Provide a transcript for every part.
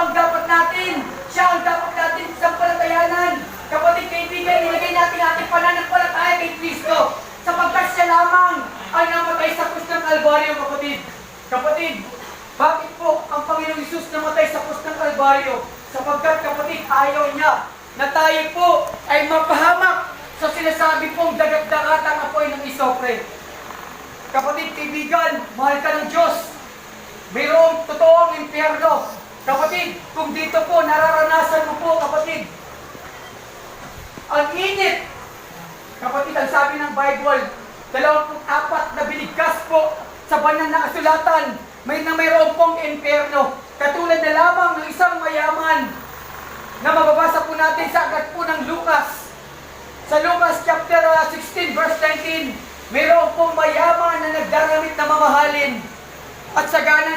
ang dapat natin. Siya ang dapat natin sampalatayanan. Kapatid, kaibigan, nilagay natin ating pananampalataya kay Kristo. Sapagkat siya lamang ang namatay sa krus ng Kalbaryo, kapatid. Kapatid, bakit po ang Panginoong Hesus namatay sa krus ng Kalbaryo? Sapagkat, kapatid, ayaw niya na tayo po ay mapahamak sa sinasabi pong dagat-dagatang apoy ng isopre. Kapatid, kaibigan, mahal ka ng Diyos. Mayroong totoong impyerno. Kapatid, kung dito po nararanasan mo po, kapatid, ang init. Kapatid, ang sabi ng Bible, 24 na binigkas po sa banal na kasulatan, mayroon pong impyerno. Katulad na lamang ng isang mayaman na mababasa po natin sa aklat po ng Lucas. Sa Lucas chapter 16 verse 19, mayroon pong mayaman na nagdaramit na mamahalin at sagana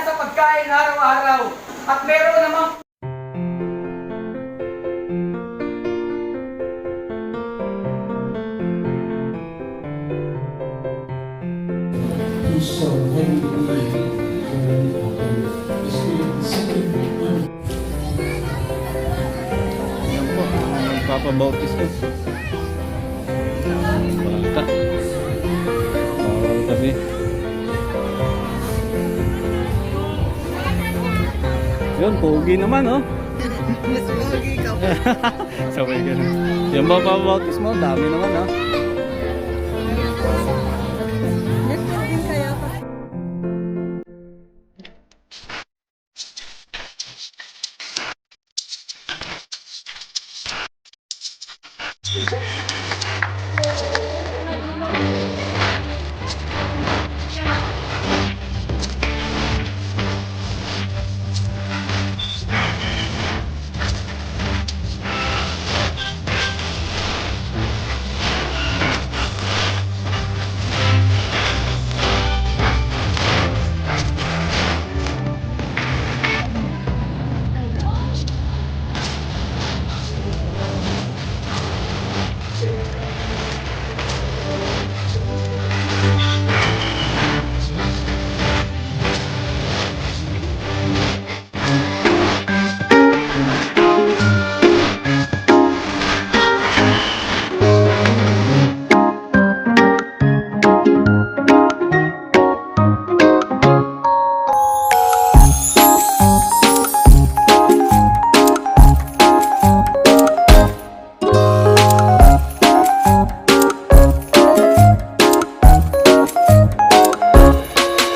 sa pagkain araw-araw. At mayroon namang Yan po, magpapabautis ko. Bata. Bawal tabi. Yun, pogi naman, oh. Mas pogi ka pa. Sabay ka na. Yung papabautis mo, dami naman, oh. Network din kaya pa.